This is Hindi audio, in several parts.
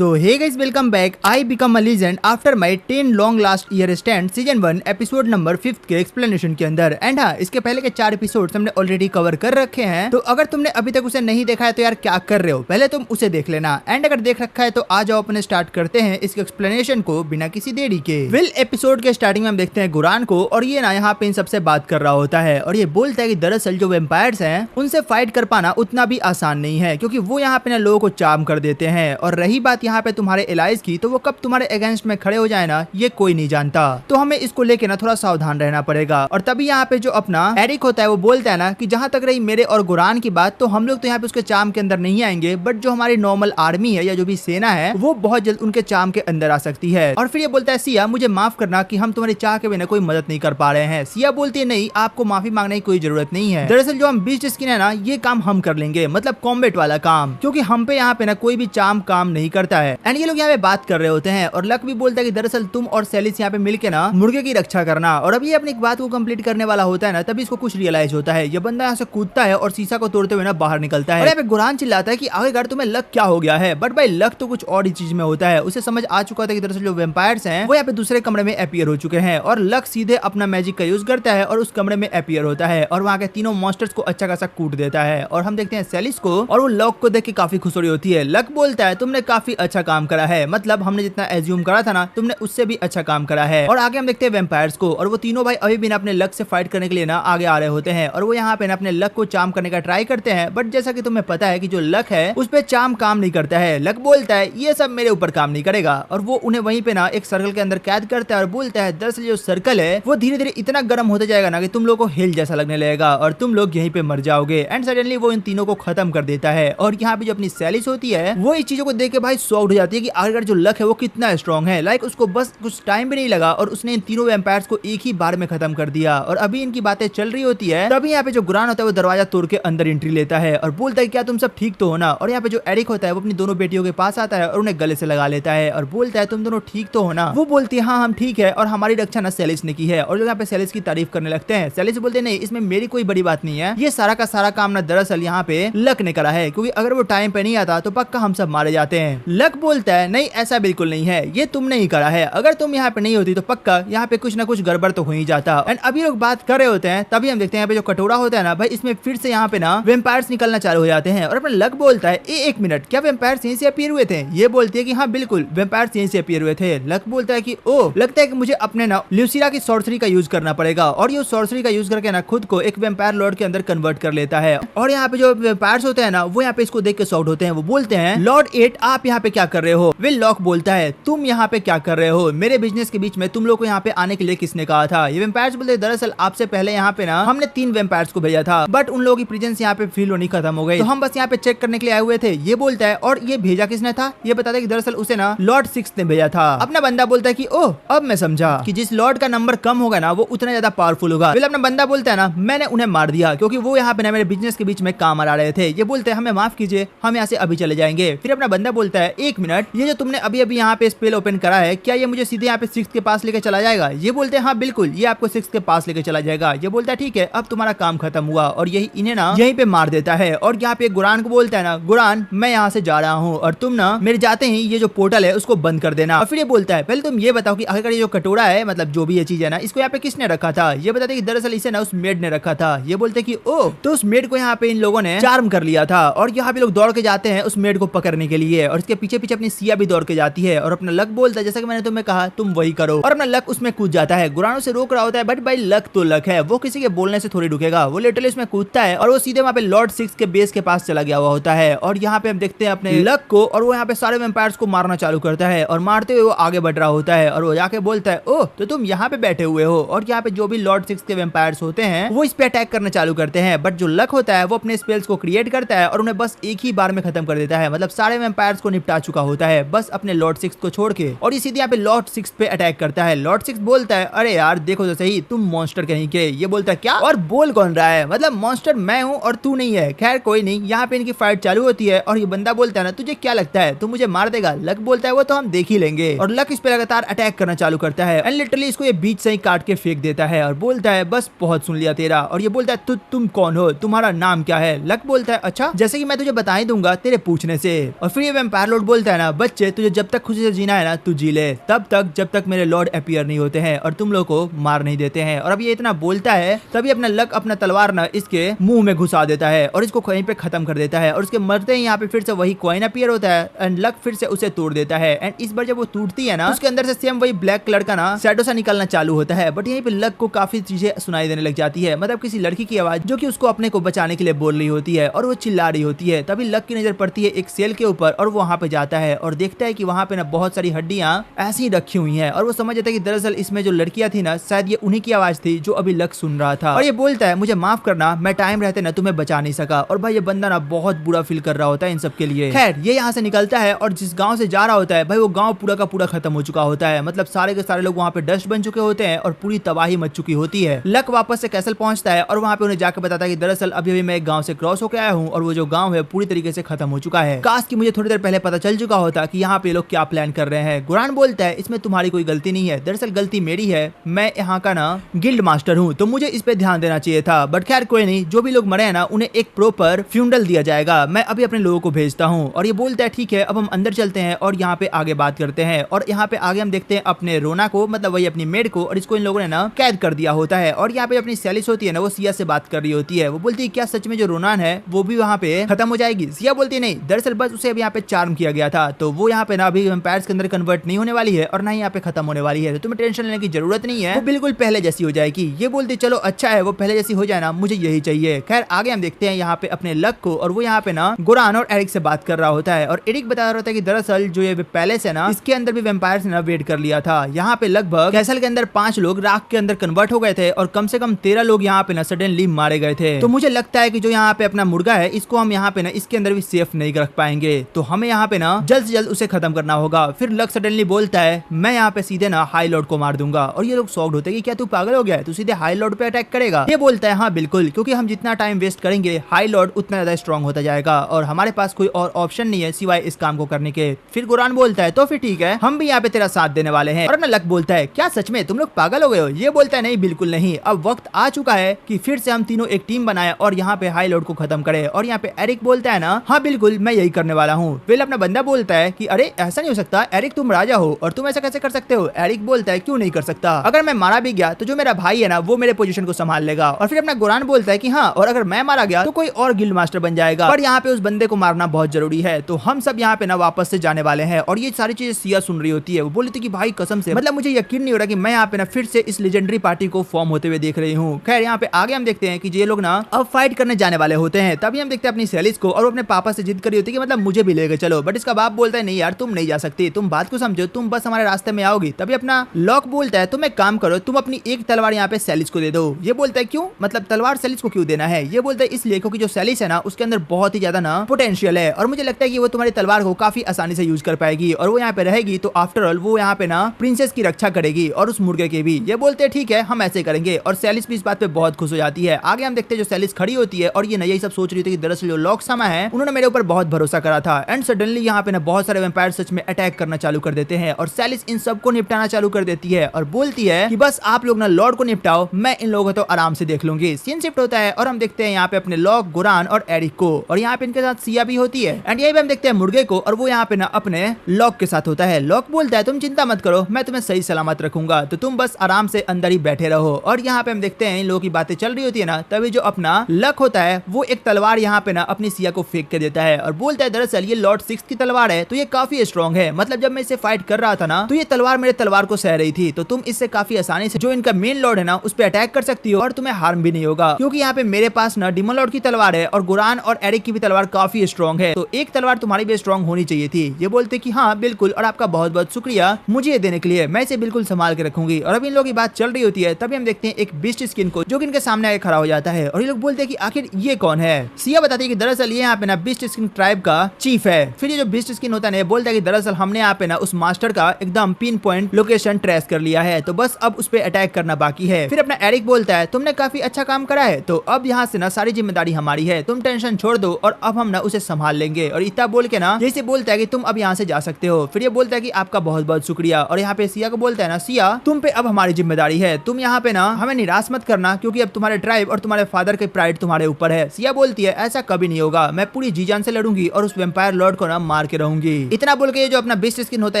So hey guys, welcome back. I become a legend after my 10 long last year stand season 1 episode number 5 के एक्सप्लेनेशन के अंदर। एंड हाँ, इसके पहले के 4 एपिसोड्स हमने ऑलरेडी कवर कर रखे हैं, तो अगर तुमने अभी तक उसे नहीं देखा है तो यार क्या कर रहे हो, पहले तुम उसे देख लेना। एंड अगर देख रखा है तो आ जाओ अपने स्टार्ट करते हैं इसके एक्सप्लेनेशन को बिना किसी देरी के। वेल, एपिसोड के स्टार्टिंग में हम देखते हैं गुरान को, और ये ना यहाँ पे इन सबसे बात कर रहा होता है और ये बोलता है कि दरअसल जो वेम्पायर्स हैं उनसे फाइट कर पाना उतना भी आसान नहीं है, क्योंकि वो यहाँ पे ना लोगों को चार्म कर देते हैं। और रही बात यहाँ पे तुम्हारे एलाइज की, तो वो कब तुम्हारे अगेंस्ट में खड़े हो जाए ना, ये कोई नहीं जानता। तो हमें इसको लेके ना थोड़ा सावधान रहना पड़ेगा। और तभी यहाँ पे जो अपना एरिक होता है वो बोलता है ना कि जहां तक रही मेरे और गुरान की बात, तो हम लोग तो यहाँ पे उसके चार्म के अंदर नहीं आएंगे, बट जो हमारी नॉर्मल आर्मी है या जो भी सेना है वो बहुत जल्द उनके चार्म के अंदर आ सकती है। और फिर ये बोलता है, सिया मुझे माफ करना कि हम तुम्हारी चाह के बिना कोई मदद नहीं कर पा रहे हैं। सिया बोलती है, नहीं, आपको माफी मांगने की कोई जरूरत नहीं है। दरअसल जो हम बीच स्किन है ना, ये काम हम कर लेंगे, मतलब कॉम्बेट वाला काम, क्योंकि हम पे यहाँ पे ना कोई भी चार्म काम नहीं करता है। एंड ये लोग यहाँ पे बात कर रहे होते हैं और लक भी बोलता है कि दरअसल तुम और सेलिस यहाँ पे मिलके ना मुर्गे की रक्षा करना। और अब ये अपनी बात को कंप्लीट करने वाला होता है ना, तभी इसको कुछ रियलाइज होता है। ये बंदा यहाँ से कूदता है और शीशा को तोड़ते हुए ना बाहर निकलता है। और यहाँ पे गुरान चिल्लाता है कि आखिरकार तुम्हें लक क्या हो गया है, बट भाई लक तो कुछ और ही चीज में होता है। उसे समझ आ चुका था कि दरअसल जो वेम्पायर्स हैं वो यहाँ पे दूसरे कमरे में अपीयर हो चुके हैं, और लक सीधे अपना मैजिक का यूज करता है और उस कमरे में अपीयर होता है और वहाँ के तीनों मॉन्स्टर्स को अच्छा खासा कूट देता है। और हम देखते हैं सेलिस को, और वो लक को देख के काफी खुश हो रही होती है। लक बोलता है, तुमने काफी अच्छा काम करा है, मतलब हमने जितना एज्यूम करा था ना, तुमने उससे भी अच्छा काम करा है। और आगे हम देखते हैं वेम्पायर्स को, और वो तीनों भाई अभी भी ना अपने लक से फाइट करने के लिए ना आगे आ रहे होते हैं। और वो यहाँ पे ना अपने लक को चार्म करने का ट्राई करते हैं, बट जैसा कि तुम्हें पता है कि जो लक है उस पे चार्म काम नहीं करता है। लक बोलता है, ये सब मेरे ऊपर काम नहीं करेगा, और वो उन्हें वहीं पे ना एक सर्कल के अंदर कैद करता है और बोलता है, दरअसल जो सर्कल है वो धीरे धीरे इतना गर्म होता जाएगा ना कि तुम लोगों को हिल जैसा लगने लगेगा और तुम लोग यहीं पे मर जाओगे। एंड सडनली वो इन तीनों को खत्म कर देता है। और यहाँ पे जो अपनी सेलिस होती है वो इस चीजों को देख के भाई शॉक्ड हो जाती है कि आखिरकार जो लक है वो कितना स्ट्रॉन्ग है। लाइक उसको बस कुछ टाइम भी नहीं लगा और उसने इन तीनों वैम्पायर्स को एक ही बार में खत्म कर दिया। और अभी इनकी बातें चल रही होती है, तभी यहाँ पे जो गुरान होता है वो दरवाजा तोड़ के अंदर एंट्री लेता है और बोलता है, क्या तुम सब ठीक तो हो ना। और यहाँ पे जो एरिक होता है वो अपनी दोनों बेटियों के पास आता है और उन्हें गले से लगा लेता है और बोलता है, तुम दोनों ठीक तो हो ना। वो बोलती है, हाँ हम ठीक है, और हमारी रक्षा ना सेलिस ने की है। और जो यहाँ पे सेलिस की तारीफ करने लगते हैं, सेलिस बोलते हैं, नहीं, इसमें मेरी कोई बड़ी बात नहीं है, ये सारा का सारा काम ना दरअसल यहाँ पे लक ने करा है, क्योंकि अगर वो टाइम पे नहीं आता तो पक्का हम सब मारे जाते हैं। लक बोलता है, नहीं ऐसा बिल्कुल नहीं है, ये तुमने ही करा है, अगर तुम यहाँ पे नहीं होती तो पक्का यहाँ पे कुछ ना कुछ गड़बड़ तो हो ही जाता। एंड अभी लोग बात कर रहे होते हैं, तभी हम देखते हैं यहाँ पे जो कटोरा होता है ना भाई, इसमें फिर से यहाँ पे ना वेम्पायर्स निकलना चालू हो जाते हैं। और अपना लक बोलता है, एक मिनट, क्या वेम्पायर्स यहीं से अपीयर हुए थे? ये बोलती है कि हाँ बिल्कुल, वेम्पायर्स यहीं से अपीयर हुए थे। लक बोलता है कि ओ, लगता है कि मुझे अपने ना ल्यूसिरा की सॉर्सरी का यूज करना पड़ेगा, और ये सॉर्सरी का यूज करके ना खुद को एक वेम्पायर लॉर्ड के अंदर कन्वर्ट कर लेता है। और यहाँ पे जो वेम्पायर्स होते हैं ना वो यहाँ पे इसको देख के शॉक्ड होते हैं। वो बोलते हैं, लॉर्ड 8 आप यहाँ पे क्या कर रहे हो? विल लॉक बोलता है, तुम यहाँ पे क्या कर रहे हो? मेरे बिजनेस के बीच में तुम लोग को यहाँ पे आने के लिए किसने कहा था? ये वेम्पायर्स बोलते हैं, दरअसल आपसे पहले यहाँ पे ना हमने 3 वेम्पायर्स को भेजा था, बट उन लोगों की प्रेजेंस यहाँ पे फील होनी खत्म हो गई, तो हम बस यहाँ पे चेक करने के लिए आए हुए थे। ये बोलता है, और ये भेजा किसने था? ये बताता है कि दरअसल उसे ना लॉर्ड 6 ने भेजा था। अपना बंदा बोलता है कि ओह, अब मैं समझा कि जिस लॉर्ड का नंबर कम होगा ना वो उतना ज्यादा पावरफुल होगा। फिर अपना बंदा बोलता है ना, मैंने उन्हें मार दिया क्योंकि वो यहाँ पे ना मेरे बिजनेस के बीच में काम आ रहे थे। ये बोलते हैं, हमें माफ कीजिए, हम यहाँ से अभी चले जाएंगे। फिर अपना बंदा बोलता है, एक मिनट, ये जो तुमने अभी अभी यहाँ पे स्पेल ओपन करा है, क्या ये मुझे सीधे यहाँ पे 6 के पास लेके चला जाएगा? ये बोलते हैं, हाँ बिल्कुल, ये आपको 6 के पास लेके चला जाएगा। ये बोलता है, ठीक है, अब तुम्हारा काम खत्म हुआ, और यही इन्हें ना यहीं पे मार देता है। और यहाँ पे गुरान को बोलता है ना, गुरान मैं यहाँ से जा रहा हूँ और तुम ना मेरे जाते ही ये जो पोर्टल है उसको बंद कर देना। और फिर ये बोलता है, पहले तुम ये बताओ कि आखिरकार ये जो कटोरा है, मतलब जो भी ये चीज है ना, इसको यहाँ पे किसने रखा था? ये बताते कि दरअसल इसे ना उस मेड ने रखा था। ये बोलते कि ओ, तो उस मेड को यहाँ पे इन लोगों ने चार्म कर लिया था। और यहाँ पे लोग दौड़ के जाते हैं उस मेड को पकड़ने के लिए, और इसके पीछे पीछे अपनी सिया भी दौड़ के जाती है। और अपना लक बोलता है, जैसा कि मैंने तुम्हें कहा तुम वही करो, और अपना लक उसमें कूद जाता है। गुरान से रोक रहा होता है, बट भाई लक तो लक है, वो किसी के बोलने से थोड़ी रुकेगा। वो लिटरली उसमें कूदता है और वो सीधे वहाँ पे लॉर्ड 6 के बेस के पास चला गया हुआ होता है। और यहाँ पे हम देखते हैं अपने लक को, और वो यहाँ पे सारे वेम्पायर्स को मारना चालू करता है, और मारते हुए वो आगे बढ़ रहा होता है। और वो जाके बोलता है, ओह, तो तुम यहाँ पे बैठे हुए हो। और यहाँ पे जो भी लॉर्ड 6 के वेम्पायर्स होते हैं वो इस पे अटैक करना चालू करते हैं, बट जो लक होता है वो अपने स्पेल्स को क्रिएट करता है और उन्हें बस एक ही बार में खत्म कर देता है। मतलब सारे वेम्पायर्स को निपटा चुका होता है, बस अपने लॉर्ड 6 को छोड़ के। और ये सीधे यहाँ पे लॉर्ड 6 पे अटैक करता है। लॉर्ड 6 बोलता है, अरे यार देखो तो सही, तुम मॉन्स्टर कहीं के। ये बोलता है, क्या? और बोल कौन रहा है? मतलब मॉन्स्टर मैं हूँ और तू नहीं है। खैर कोई नहीं, यहाँ पे इनकी फाइट चालू होती है। और ये बंदा बोलता है ना, तुझे क्या लगता है तू मुझे मार देगा? लक बोलता है, वो तो हम देख ही लेंगे। और लक इस पे लगातार अटैक करना चालू करता है, एंड लिटरली इसको ये बीच से ही काट के फेंक देता है और बोलता है, बस बहुत सुन लिया तेरा। और ये बोलता है, तुम कौन हो? तुम्हारा नाम क्या है? लक बोलता है, अच्छा, जैसे कि मैं तुझे बता ही दूंगा तेरे पूछने से। और फिर ये वेम्पायर लॉर्ड बोलता है ना, बच्चे तुझे जब तक खुशी से जीना है ना तू जी ले, तब तक जब तक मेरे लॉर्ड अपीयर नहीं होते हैं और तुम लोग को मार नहीं देते हैं। और अब ये इतना बोलता है तभी अपना लक अपना तलवार ना इसके मुंह में घुसा देता है और इसको कहीं पे खत्म कर देता है। और उसके मरते ही यहाँ पे फिर से वही कॉइन अपीयर होता है एंड लक फिर से उसे तोड़ देता है। एंड इस बार जब वो टूटती है ना, उसके अंदर से सेम वही ब्लैक कलर का ना शैडो सा निकलना चालू होता है। बट यहीं पे लक को काफी चीजें सुनाई देने लग जाती है, मतलब किसी लड़की की आवाज जो कि उसको अपने को बचाने के लिए बोल रही होती है और वो चिल्ला रही होती है। तभी लक की नजर पड़ती है एक सेल के ऊपर और वो वहाँ पे जाता है और देखता है कि वहाँ पे ना बहुत सारी हड्डियां ऐसी रखी हुई हैं और वो समझ जाता है कि दरअसल इसमें जो लड़कियां थी ना शायद ये उन्हीं की आवाज थी जो अभी लक सुन रहा था। और ये बोलता है मुझे माफ करना, मैं टाइम रहते ना तुम्हें बचा नहीं सका। और भाई ये बंदा ना बहुत बुरा फील कर रहा होता है इन सब के लिए। खैर ये यहाँ से निकलता है और जिस गाँव से जा रहा होता है भाई वो गाँव पूरा का पूरा खत्म हो चुका होता है, मतलब सारे के सारे लोग वहाँ पे डस्ट बन चुके होते हैं और पूरी तबाही मच चुकी होती है। लक वापस से कैसल पहुंचता है और वहाँ पे उन्हें जाकर बताता है कि दरअसल अभी मैं एक गाँव से क्रॉस होकर आया हूँ और वो जो गाँव है पूरी तरीके से खत्म हो चुका है। काश कि मुझे थोड़ी देर पहले पता चल चुका होता कि यहाँ पे लोग क्या प्लान कर रहे हैं। गुरान बोलता है इसमें तुम्हारी कोई गलती नहीं है, दरअसल गलती मेरी है, मैं यहाँ का ना गिल्ड मास्टर हूँ तो मुझे इस पे ध्यान देना चाहिए था। बट खैर कोई नहीं, जो भी लोग मरे हैं ना उन्हें एक प्रॉपर फ्यूनरल दिया जाएगा, मैं अभी अपने लोगों को भेजता हूँ। और ये बोलता है ठीक है, अब हम अंदर चलते हैं और यहाँ पे आगे बात करते हैं। और यहाँ पे आगे हम देखते हैं अपने रोना को, मतलब वही अपनी मेड को, और इसको इन लोगों ने ना कैद कर दिया होता है। और यहाँ पे अपनी सेलिस होती है ना वो सिया से बात कर रही होती है। वो बोलती है क्या सच में जो रोनान है वो भी वहाँ पे खत्म हो जाएगी? सिया बोलती है नहीं, दरअसल बस उसे अभी यहाँ पे चार्म किया गया था तो वो यहाँ पे ना अभी वैम्पायर्स के अंदर कन्वर्ट नहीं होने वाली है और ना ही यहाँ पे खत्म होने वाली है, तो तुम्हें टेंशन लेने की जरूरत नहीं है, वो बिल्कुल पहले जैसी हो जाएगी। ये बोलती चलो अच्छा है, वो पहले जैसी हो जाए ना, मुझे यही चाहिए। खैर आगे हम देखते हैं यहाँ पे अपने लक को और वो यहाँ पे ना गुरान और एरिक से बात कर रहा होता है और एरिक बता रहा होता है कि दरअसल जो ये पैलेस है ना इसके अंदर भी वैम्पायर्स ने वेट कर लिया था। यहाँ पे लगभग कैसल के अंदर 5 लोग राख के अंदर कन्वर्ट हो गए थे और कम से कम 13 लोग यहाँ पे ना सडनली मारे गए थे। तो मुझे लगता है कि जो यहाँ पे अपना मुर्गा है इसको हम यहाँ पे ना इसके अंदर भी सेफ नहीं रख पाएंगे, तो हमें यहाँ पे ना जल्द से जल्द उसे खत्म करना होगा। फिर लक सडनली बोलता है मैं यहाँ पे सीधे ना हाई लॉर्ड को मार दूंगा। और ये लोग शॉक्ड होते हैं कि क्या तू पागल हो गया है, तू सीधे हाई लॉर्ड पे अटैक करेगा? ये बोलता है हाँ बिल्कुल, क्योंकि हम जितना टाइम वेस्ट करेंगे हाई लॉर्ड उतना ज्यादा स्ट्रॉन्ग होता जाएगा और हमारे पास कोई और ऑप्शन नहीं है सिवाय इस काम को करने के। फिर गुरान बोलता है तो फिर ठीक है, हम भी यहाँ पे तेरा साथ देने वाले हैं। और अपना लक बोलता है क्या सच में तुम लोग पागल हो गए हो? ये बोलता है नहीं बिल्कुल नहीं, अब वक्त आ चुका है कि फिर से हम तीनों एक टीम बनाए और यहाँ पे हाई लॉर्ड को खत्म करे। और यहाँ पे एरिक बोलता है ना हाँ बिल्कुल मैं यही करने वाला हूँ। फिर अपना बंदा बोलता है कि अरे ऐसा नहीं हो सकता एरिक, तुम राजा हो और तुम ऐसा कैसे कर सकते हो? एरिक बोलता है क्यों नहीं कर सकता, अगर मैं मारा भी गया तो जो मेरा भाई है ना वो मेरे पोजीशन को संभाल लेगा। और फिर अपना गुरान बोलता है कि हाँ, और अगर मैं मारा गया तो कोई और गिल्ड मास्टर बन जाएगा, पर यहाँ पे उस बंदे को मारना बहुत जरूरी है। तो हम सब यहाँ पे ना वापस से जाने वाले हैं। और ये सारी चीजें सिया सुन रही होती है। वो बोली थी कि भाई कसम से, मतलब मुझे यकीन नहीं हो रहा कि मैं यहाँ पे ना फिर से इस लेजेंडरी पार्टी को फॉर्म होते हुए देख रही हूँ। खैर यहाँ पे आगे हम देखते हैं कि ये लोग ना अब फाइट करने जाने वाले होते हैं। तभी हम देखते हैं अपनी सेलिस को और वो अपने पापा से जिद करी होती है कि मतलब मुझे भी लेके चलो। बट इसका बाप बोलता है नहीं यार तुम नहीं जा सकती, तुम बात को समझो, तुम बस हमारे रास्ते में आओगी। तभी अपना लॉक बोलता है तुम एक काम करो, तुम अपनी एक तलवार यहाँ पे सेलिस को दे दो। ये बोलता है क्यों, मतलब तलवार सेलिस को क्यों देना है? ये बोलता है इसलिए क्योंकि जो सेलिस है ना उसके अंदर बहुत ही ज्यादा ना पोटेंशियल है और मुझे लगता है कि वो तुम्हारी तलवार को काफी आसानी से यूज कर पाएगी और वो यहाँ पे रहेगी तो आफ्टर ऑल वो यहाँ पे ना प्रिंसेस की रक्षा करेगी और उस मुर्गे की भी। ये बोलते हैं ठीक है हम ऐसे करेंगे और सेलिस भी इस बात पे बहुत खुश हो जाती है। आगे हम देखते हैं जो सेलिस खड़ी होती है और ये ना यही सब सोच रही थी कि दरअसल जो लॉक समा है उन्होंने मेरे ऊपर बहुत भरोसा करा था। एंड सडनली यहाँ पे ना बहुत सारे वैम्पायर सच में अटैक करना चालू कर देते हैं और सेलिस इन सबको निपटाना चालू कर देती है और बोलती है कि बस आप लोग ना लॉर्ड को निपटाओ, मैं इन लोगों को तो आराम से देख लूंगी। सीन शिफ्ट होता है और हम देखते हैं यहाँ पे अपने लॉक, गुरान और एरिक को और यहाँ पे इनके साथ सिया भी होती है। एंड यही पे हम देखते हैं मुर्गे को और वो यहाँ पे ना अपने लॉक के साथ होता है। लॉक बोलता है तुम चिंता मत करो, मैं तुम्हें सही सलामत रखूंगा, तो तुम बस आराम से अंदर ही बैठे रहो। और यहाँ पे हम देखते हैं इन लोगों की बातें चल रही होती है ना, तभी जो अपना लक होता है वो एक तलवार यहाँ पे ना अपनी सिया को फेंक के देता है और बोलता है दरअसल ये लॉर्ड 6 की तलवार है तो ये काफी स्ट्रॉन्ग है, मतलब जब मैं इसे फाइट कर रहा था ना तो ये तलवार मेरे तलवार को सह रही थी, तो तुम इससे काफी आसानी से जो इनका मेन लॉर्ड है ना उस पर अटैक कर सकती हो और तुम्हें हार्म भी नहीं होगा, क्योंकि यहाँ पे मेरे पास ना डिमन लॉर्ड की तलवार है और गुरान और एरिक की भी तलवार काफी स्ट्रॉन्ग है, तो एक तलवार तुम्हारी भी स्ट्रॉन्ग होनी चाहिए थी। ये बोलते कि हाँ बिल्कुल और आपका बहुत बहुत शुक्रिया मुझे ये देने के लिए, मैं इसे बिल्कुल संभाल के रखूंगी। और अब इन लोगों की बात चल रही होती है तभी हम देखते हैं एक बीस्ट स्किन को जो कि इनके सामने आके खड़ा हो जाता है और ये लोग बोलते हैं कि आखिर ये कौन है। सिया बताती है कि दरअसल ये यहाँ पे ना बीस्ट स्किन ट्राइब का चीफ है। फिर ये जो बीस्ट स्किन होता है बोलता है कि दरअसल हमने यहाँ पे ना उस मास्टर का एकदम पिन पॉइंट लोकेशन ट्रेस कर लिया है, तो बस अब उस पे अटैक करना बाकी है। फिर अपना एरिक बोलता है तुमने काफी अच्छा काम करा है, तो अब यहाँ से ना सारी जिम्मेदारी हमारी है, तुम टेंशन छोड़ दो और अब हम ना उसे संभाल लेंगे। और इतना बोल के ना जैसे बोलता है कि तुम अब यहाँ से जा सकते हो। फिर ये बोलता है कि आपका बहुत बहुत शुक्रिया। और यहाँ पे सिया को बोलता है ना सिया तुम पे अब हमारी जिम्मेदारी है, तुम यहाँ पे ना हमें निराश मत करना, क्योंकि अब तुम्हारे ट्राइब और तुम्हारे फादर के प्राइड तुम्हारे ऊपर है। सिया बोलती है ऐसा कभी नहीं होगा, मैं पूरी जी जान से लड़ूंगी और उस वेम्पायर लॉर्ड को ना मार के रहूंगी। इतना बोल के जो अपना बेस्ट स्किन होता है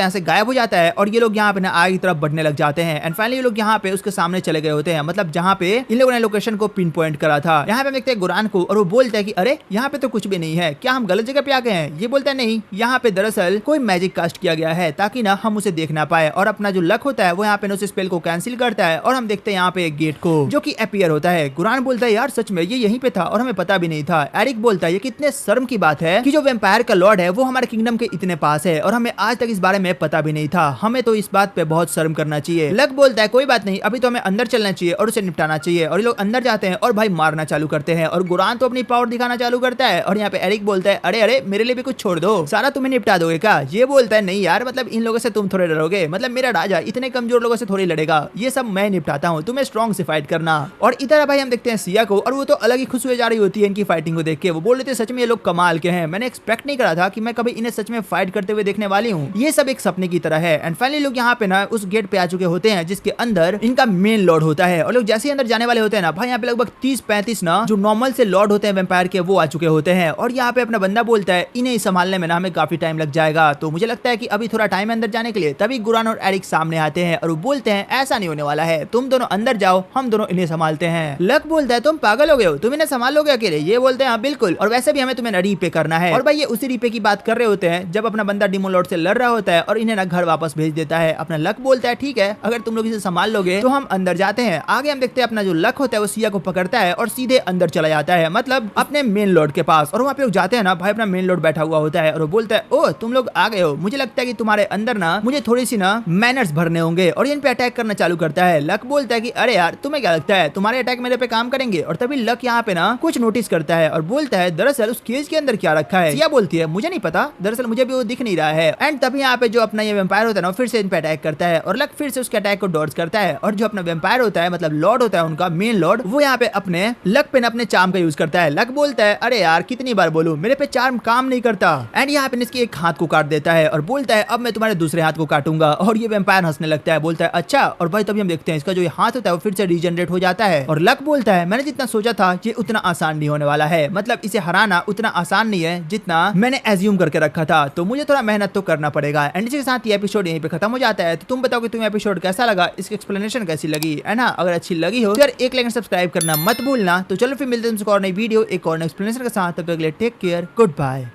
यहाँ से गायब हो जाता है और ये लोग यहाँ पे ना आगे की तरफ बढ़ने लग जाते हैं। एंड फाइनली ये लोग यहाँ पे उसके सामने चले गए होते हैं, मतलब जहाँ पे इन लोगों ने लोकेशन को पिन पॉइंट करा था। यहाँ पे देखते हैं गुरान को और वो बोलता है कि अरे यहाँ पे तो कुछ भी नहीं है, क्या हम गलत जगह पे आ गए हैं? ये बोलता है नहीं, यहाँ पे दरअसल कोई मैजिक कास्ट किया गया है ताकि ना हम उसे देख ना पाए, और अपना जो लक होता है वो यहाँ पे उस स्पेल को कैंसिल करता है और हम देखते हैं यहाँ पे एक गेट को जो कि अपीयर होता है। गुरान बोलता है यार सच में ये यहीं पे था और हमें पता भी नहीं था। एरिक बोलता है ये कितने शर्म की बात है कि जो वेम्पायर का लॉर्ड है वो हमारे किंगडम के इतने पास है और हमें आज तक इस बारे में पता भी नहीं था, हमें तो इस बात पे बहुत शर्म करना चाहिए। लक बोलता है कोई बात नहीं, अभी तो हमें अंदर चलना चाहिए और उसे निपटाना चाहिए। और ये लोग अंदर जाते हैं और भाई मारना चालू करते हैं और गुरान तो अपनी पावर दिखाना चालू करता है। और यहाँ पे एरिक बोलता है अरे अरे मेरे लिए भी कुछ छोड़ दो, सारा तुम्हें निपटा दोगे क्या? ये बोलता है नहीं यार, मतलब इन लोगों से तुम थोड़े डरोगे, मतलब मेरा राजा इतने कमजोर लोगों से थोड़ी लड़ेगा, ये सब मैं निपटाता हूँ, तुम्हें स्ट्रॉन्ग से फाइट करना। और इधर भाई हम देखते हैं सिया को और वो तो अलग ही खुश हुए जा रही होती है इनकी फाइटिंग को देख के। वो बोल रहे थे सच में ये लोग कमाल के हैं, मैंने एक्सपेक्ट नहीं करा था कि मैं कभी इन्हें सच में फाइट करते हुए देखने वाली हूँ, ये सब एक सपने की तरह है। एंड फाइनली लोग यहाँ पे ना उस गेट पे आ चुके होते हैं जिसके अंदर इनका मेन लॉर्ड होता है। और लोग जैसे ही अंदर जाने वाले होते हैं ना भाई यहाँ पे लगभग 30-35 ना जो नॉर्मल से लॉर्ड होते हैं वेम्पायर के वो आ चुके होते हैं। और यहाँ पे अपना बंदा बोलता है इन्हें संभालने में ना हमें काफी टाइम लग जाएगा, तो मुझे लगता है कि अभी थोड़ा टाइम अंदर जाने के लिए। तभी गुरान और एरिक सामने आते हैं और वो बोलते हैं ऐसा नहीं होने वाला है, तुम दोनों अंदर जाओ, हम दोनों इन्हें संभालते हैं। लक बोलता है तुम पागल हो गए हो, तुम इन्हें संभाल लोगे अकेले? ये बोलते हैं हाँ बिल्कुल, और वैसे भी हमें तुम्हें रीपे करना है। और भाई ये उसी रीपे की बात कर रहे होते हैं जब अपना बंदा डिमो लॉर्ड से लड़ रहा होता है और इन्हें ना घर वापस भेज देता है। अपना लक बोलता है ठीक है, अगर तुम लोग इसे संभाल लोगे तो हम अंदर जाते हैं। आगे हम देखते हैं अपना जो लक होता है वो सिया को पकड़ता है और सीधे अंदर चला जाता है, मतलब अपने मेन लॉर्ड के पास। और वहाँ पे लोग जाते हैं ना भाई अपना मेन लॉर्ड बैठा हुआ होता है और वो बोलता है ओ तुम लोग आ गए हो, मुझे लगता है कि तुम्हारे अंदर ना मुझे थोड़ी सी ना मैनर्स भरने होंगे। और इन पे अटैक करना चालू करता है। लक बोलता है कि अरे यार तुम्हें क्या लगता है तुम्हारे अटैक मेरे पे काम करेंगे? और तभी लक यहाँ पे ना कुछ नोटिस करता है और बोलता है दरअसल उस केज के अंदर क्या रखा है। सिया बोलती है मुझे नहीं पता, दरअसल मुझे भी वो दिख नहीं रहा है। एंड तभी यहाँ पे जो अपना ये वेम्पायर होता है ना फिर से इन पे अटैक करता है और लक फिर से उसके अटैक को डॉज करता है। और जो अपना वेम्पायर होता है मतलब लॉर्ड होता है उनका मेन लॉर्ड, वो यहाँ पे अपने लक पे अपने चार्म का यूज करता है। लक बोलता है अरे यार कितनी बार बोलूं मेरे पे चार्म काम नहीं करता। एंड यहाँ पे इसके एक हाथ को काट देता है और बोलता है अब मैं तुम्हारे दूसरे हाथ को काटूंगा। और ये वेम्पायर हंसने लगता है, बोलता है अच्छा। और भाई तभी हम देखते हैं इसका जो हाथ होता है वो फिर से रीजनरेट हो जाता है। और लक बोलता है मैंने जितना सोचा था ये उतना आसान नहीं होने वाला है, मतलब इसे हराना उतना आसान नहीं है जितना मैंने एज्यूम करके रखा था, तो मुझे थोड़ा मेहनत तो करना पड़ेगा। एंड इसके साथ ये एपिसोड यहीं पे खत्म हो जाता है। तो तुम बताओ कि तुम्हें एपिसोड कैसा लगा, इसकी एक्सप्लेनेशन कैसी लगी, है ना? अगर अच्छी लगी हो तो यार एक लाइक सब्सक्राइब करना मत भूलना। तो चलो फिर मिलते हैं तुमसे और नई वीडियो एक और एक्सप्लेनेशन के साथ, तब तक के लिए टेक केयर, गुड बाय।